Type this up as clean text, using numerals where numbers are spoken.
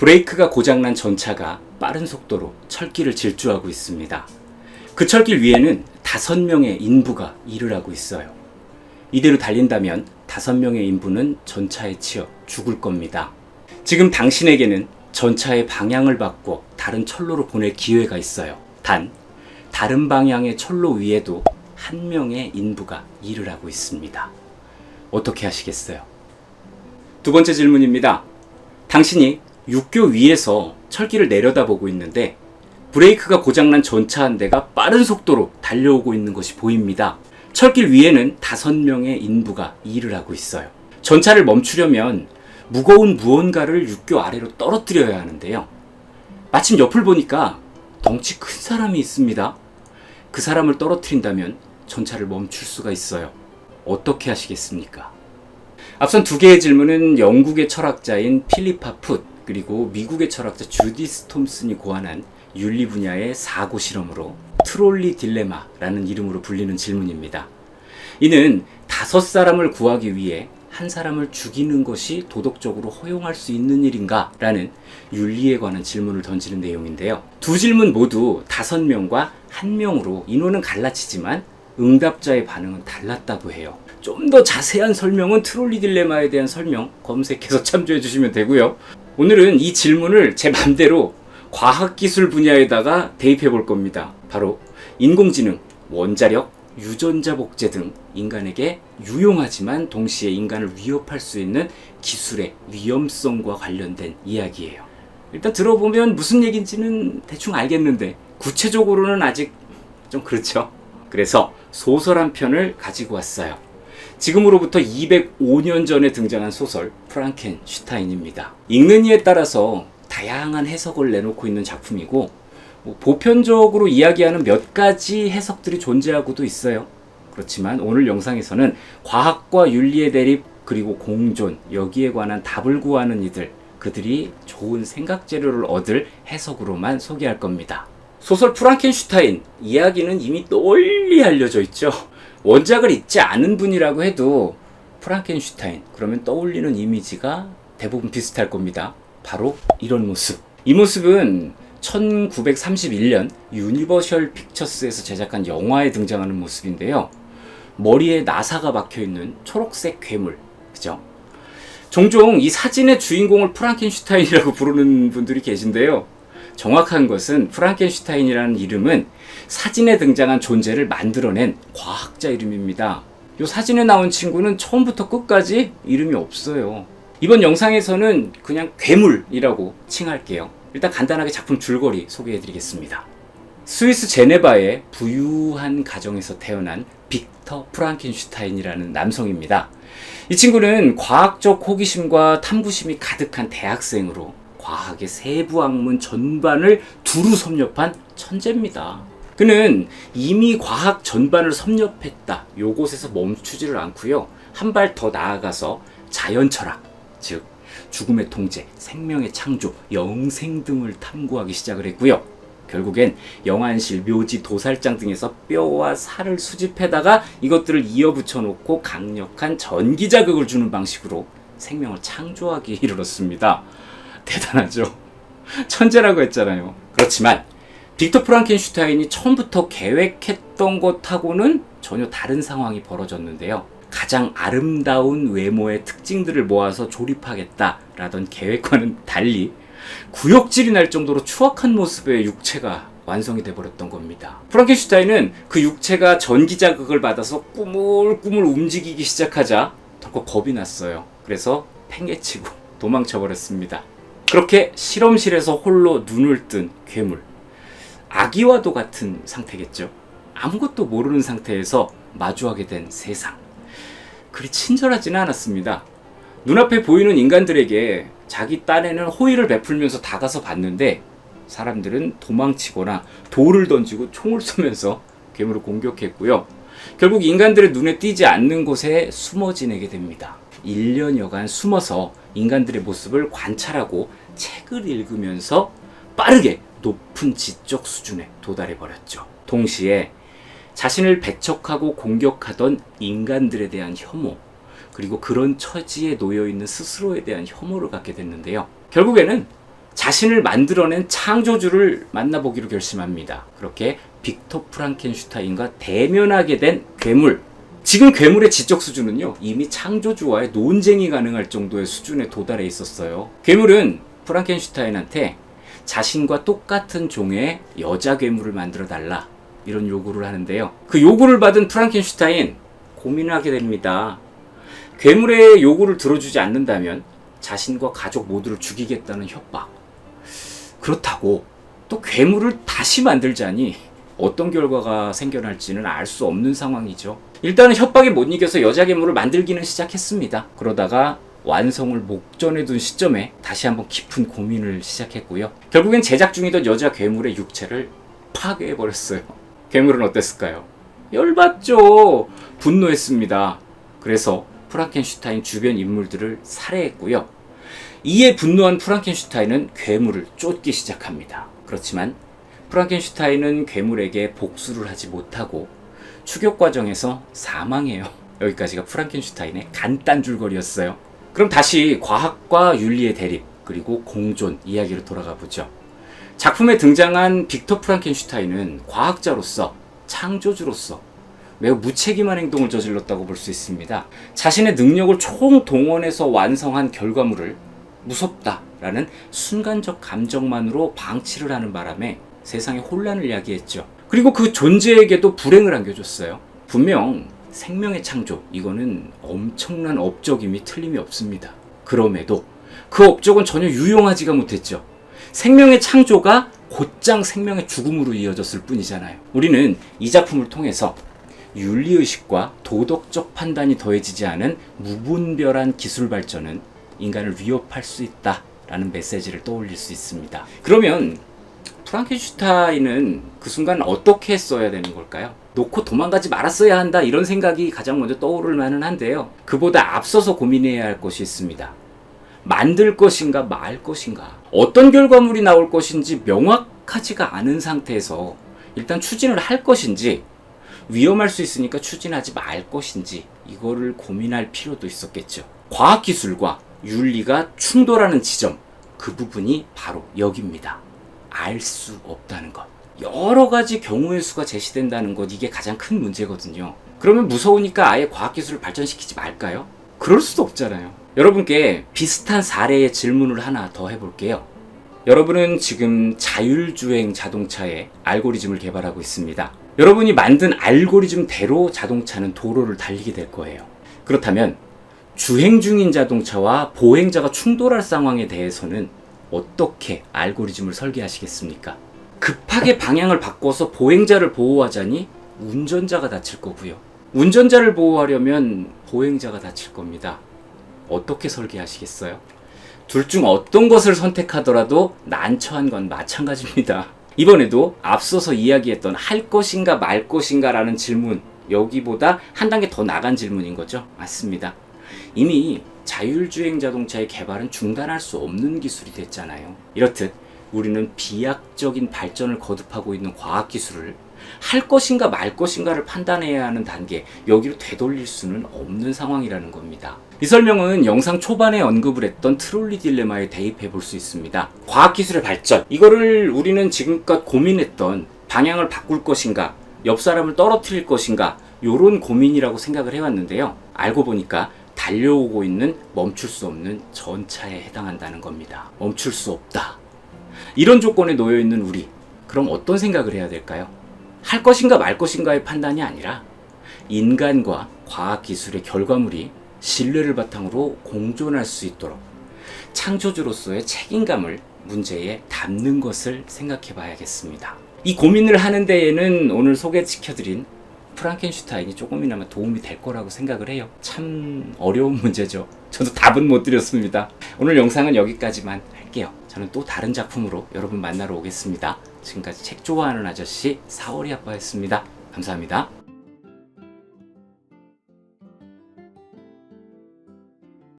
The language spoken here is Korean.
브레이크가 고장난 전차가 빠른 속도로 철길을 질주하고 있습니다. 그 철길 위에는 5명의 인부가 일을 하고 있어요. 이대로 달린다면 5명의 인부는 전차에 치여 죽을 겁니다. 지금 당신에게는 전차의 방향을 바꿔 다른 철로로 보낼 기회가 있어요. 단, 다른 방향의 철로 위에도 1명의 인부가 일을 하고 있습니다. 어떻게 하시겠어요? 두 번째 질문입니다. 당신이 육교 위에서 철길을 내려다보고 있는데 브레이크가 고장난 전차 한 대가 빠른 속도로 달려오고 있는 것이 보입니다. 철길 위에는 5명의 인부가 일을 하고 있어요. 전차를 멈추려면 무거운 무언가를 육교 아래로 떨어뜨려야 하는데요. 마침 옆을 보니까 덩치 큰 사람이 있습니다. 그 사람을 떨어뜨린다면 전차를 멈출 수가 있어요. 어떻게 하시겠습니까? 앞선 2개의 질문은 영국의 철학자인 필리파 풋 그리고 미국의 철학자 주디스 톰슨이 고안한 윤리 분야의 사고 실험으로 트롤리 딜레마라는 이름으로 불리는 질문입니다. 이는 5사람을 구하기 위해 한 사람을 죽이는 것이 도덕적으로 허용할 수 있는 일인가? 라는 윤리에 관한 질문을 던지는 내용인데요. 두 질문 모두 5명과 1명으로 인원은 갈라치지만 응답자의 반응은 달랐다고 해요. 좀 더 자세한 설명은 트롤리 딜레마에 대한 설명 검색해서 참조해 주시면 되고요. 오늘은 이 질문을 제 맘대로 과학기술 분야에다가 대입해 볼 겁니다. 바로 인공지능, 원자력, 유전자 복제 등 인간에게 유용하지만 동시에 인간을 위협할 수 있는 기술의 위험성과 관련된 이야기예요. 일단 들어보면 무슨 얘기인지는 대충 알겠는데 구체적으로는 아직 좀 그렇죠. 그래서 소설 한 편을 가지고 왔어요. 지금으로부터 205년 전에 등장한 소설 프랑켄슈타인입니다. 읽는 이에 따라서 다양한 해석을 내놓고 있는 작품이고 보편적으로 이야기하는 몇 가지 해석들이 존재하고도 있어요. 그렇지만 오늘 영상에서는 과학과 윤리의 대립 그리고 공존 여기에 관한 답을 구하는 이들 그들이 좋은 생각 재료를 얻을 해석으로만 소개할 겁니다. 소설 프랑켄슈타인 이야기는 이미 널리 알려져 있죠. 원작을 읽지 않은 분이라고 해도 프랑켄슈타인 그러면 떠올리는 이미지가 대부분 비슷할 겁니다. 바로 이런 모습. 이 모습은 1931년 유니버셜 픽처스에서 제작한 영화에 등장하는 모습인데요. 머리에 나사가 박혀있는 초록색 괴물. 그죠? 종종 이 사진의 주인공을 프랑켄슈타인이라고 부르는 분들이 계신데요. 정확한 것은 프랑켄슈타인이라는 이름은 사진에 등장한 존재를 만들어낸 과학자 이름입니다. 이 사진에 나온 친구는 처음부터 끝까지 이름이 없어요. 이번 영상에서는 그냥 괴물이라고 칭할게요. 일단 간단하게 작품 줄거리 소개해드리겠습니다. 스위스 제네바의 부유한 가정에서 태어난 빅터 프랑켄슈타인이라는 남성입니다. 이 친구는 과학적 호기심과 탐구심이 가득한 대학생으로 과학의 세부 학문 전반을 두루 섭렵한 천재입니다. 그는 이미 과학 전반을 섭렵했다. 요곳에서 멈추지를 않고요. 한 발 더 나아가서 자연철학, 즉 죽음의 통제, 생명의 창조, 영생 등을 탐구하기 시작을 했고요. 결국엔 영안실, 묘지, 도살장 등에서 뼈와 살을 수집해다가 이것들을 이어붙여 놓고 강력한 전기자극을 주는 방식으로 생명을 창조하기 이르렀습니다. 대단하죠? 천재라고 했잖아요. 그렇지만 빅터 프랑켄슈타인이 처음부터 계획했던 것하고는 전혀 다른 상황이 벌어졌는데요. 가장 아름다운 외모의 특징들을 모아서 조립하겠다라던 계획과는 달리 구역질이 날 정도로 추악한 모습의 육체가 완성이 돼버렸던 겁니다. 프랑켄슈타인은 그 육체가 전기자극을 받아서 꾸물꾸물 움직이기 시작하자 덜컥 겁이 났어요. 그래서 팽개치고 도망쳐버렸습니다. 그렇게 실험실에서 홀로 눈을 뜬 괴물. 아기와도 같은 상태겠죠. 아무것도 모르는 상태에서 마주하게 된 세상. 그리 친절하지는 않았습니다. 눈앞에 보이는 인간들에게 자기 딴에는 호의를 베풀면서 다가서 봤는데 사람들은 도망치거나 돌을 던지고 총을 쏘면서 괴물을 공격했고요. 결국 인간들의 눈에 띄지 않는 곳에 숨어 지내게 됩니다. 1년여간 숨어서 인간들의 모습을 관찰하고 책을 읽으면서 빠르게 높은 지적 수준에 도달해버렸죠. 동시에 자신을 배척하고 공격하던 인간들에 대한 혐오, 그리고 그런 처지에 놓여있는 스스로에 대한 혐오를 갖게 됐는데요. 결국에는 자신을 만들어낸 창조주를 만나보기로 결심합니다. 그렇게 빅터 프랑켄슈타인과 대면하게 된 괴물. 지금 괴물의 지적 수준은요, 이미 창조주와의 논쟁이 가능할 정도의 수준에 도달해 있었어요. 괴물은 프랑켄슈타인한테 자신과 똑같은 종의 여자 괴물을 만들어 달라, 이런 요구를 하는데요. 그 요구를 받은 프랑켄슈타인 고민하게 됩니다. 괴물의 요구를 들어주지 않는다면 자신과 가족 모두를 죽이겠다는 협박. 그렇다고 또 괴물을 다시 만들자니 어떤 결과가 생겨날지는 알 수 없는 상황이죠. 일단은 협박에 못 이겨서 여자 괴물을 만들기는 시작했습니다. 그러다가 완성을 목전에 둔 시점에 다시 한번 깊은 고민을 시작했고요. 결국엔 제작 중이던 여자 괴물의 육체를 파괴해버렸어요. 괴물은 어땠을까요? 열받죠. 분노했습니다. 그래서 프랑켄슈타인 주변 인물들을 살해했고요. 이에 분노한 프랑켄슈타인은 괴물을 쫓기 시작합니다. 그렇지만 프랑켄슈타인은 괴물에게 복수를 하지 못하고 추격 과정에서 사망해요. 여기까지가 프랑켄슈타인의 간단 줄거리였어요. 그럼 다시 과학과 윤리의 대립, 그리고 공존 이야기로 돌아가 보죠. 작품에 등장한 빅터 프랑켄슈타인은 과학자로서, 창조주로서 매우 무책임한 행동을 저질렀다고 볼 수 있습니다. 자신의 능력을 총동원해서 완성한 결과물을 무섭다라는 순간적 감정만으로 방치를 하는 바람에 세상에 혼란을 야기했죠. 그리고 그 존재에게도 불행을 안겨줬어요. 분명 생명의 창조, 이거는 엄청난 업적임이 틀림이 없습니다. 그럼에도 그 업적은 전혀 유용하지가 못했죠. 생명의 창조가 곧장 생명의 죽음으로 이어졌을 뿐이잖아요. 우리는 이 작품을 통해서 윤리의식과 도덕적 판단이 더해지지 않은 무분별한 기술 발전은 인간을 위협할 수 있다라는 메시지를 떠올릴 수 있습니다. 그러면 프랑켄슈타인은 그 순간 어떻게 했어야 되는 걸까요? 놓고 도망가지 말았어야 한다, 이런 생각이 가장 먼저 떠오를 만은 한데요. 그보다 앞서서 고민해야 할 것이 있습니다. 만들 것인가 말 것인가. 어떤 결과물이 나올 것인지 명확하지가 않은 상태에서 일단 추진을 할 것인지, 위험할 수 있으니까 추진하지 말 것인지, 이거를 고민할 필요도 있었겠죠. 과학기술과 윤리가 충돌하는 지점, 그 부분이 바로 여기입니다. 알 수 없다는 것. 여러 가지 경우의 수가 제시된다는 것, 이게 가장 큰 문제거든요. 그러면 무서우니까 아예 과학기술을 발전시키지 말까요? 그럴 수도 없잖아요. 여러분께 비슷한 사례의 질문을 하나 더 해볼게요. 여러분은 지금 자율주행 자동차의 알고리즘을 개발하고 있습니다. 여러분이 만든 알고리즘대로 자동차는 도로를 달리게 될 거예요. 그렇다면 주행 중인 자동차와 보행자가 충돌할 상황에 대해서는 어떻게 알고리즘을 설계하시겠습니까? 급하게 방향을 바꿔서 보행자를 보호하자니 운전자가 다칠 거고요. 운전자를 보호하려면 보행자가 다칠 겁니다. 어떻게 설계하시겠어요? 둘 중 어떤 것을 선택하더라도 난처한 건 마찬가지입니다. 이번에도 앞서서 이야기했던 할 것인가 말 것인가 라는 질문, 여기보다 한 단계 더 나간 질문인 거죠. 맞습니다. 이미 자율주행 자동차의 개발은 중단할 수 없는 기술이 됐잖아요. 이렇듯 우리는 비약적인 발전을 거듭하고 있는 과학기술을 할 것인가 말 것인가를 판단해야 하는 단계, 여기로 되돌릴 수는 없는 상황이라는 겁니다. 이 설명은 영상 초반에 언급을 했던 트롤리 딜레마에 대입해 볼 수 있습니다. 과학기술의 발전, 이거를 우리는 지금껏 고민했던 방향을 바꿀 것인가, 옆 사람을 떨어뜨릴 것인가, 요런 고민이라고 생각을 해왔는데요. 알고 보니까 달려오고 있는 멈출 수 없는 전차에 해당한다는 겁니다. 멈출 수 없다. 이런 조건에 놓여 있는 우리, 그럼 어떤 생각을 해야 될까요? 할 것인가 말 것인가의 판단이 아니라 인간과 과학기술의 결과물이 신뢰를 바탕으로 공존할 수 있도록 창조주로서의 책임감을 문제에 담는 것을 생각해 봐야겠습니다. 이 고민을 하는 데에는 오늘 소개시켜드린 프랑켄슈타인이 조금이나마 도움이 될 거라고 생각을 해요. 참 어려운 문제죠. 저도 답은 못 드렸습니다. 오늘 영상은 여기까지만 할게요. 저는 또 다른 작품으로 여러분 만나러 오겠습니다. 지금까지 책 좋아하는 아저씨 사월이 아빠였습니다. 감사합니다.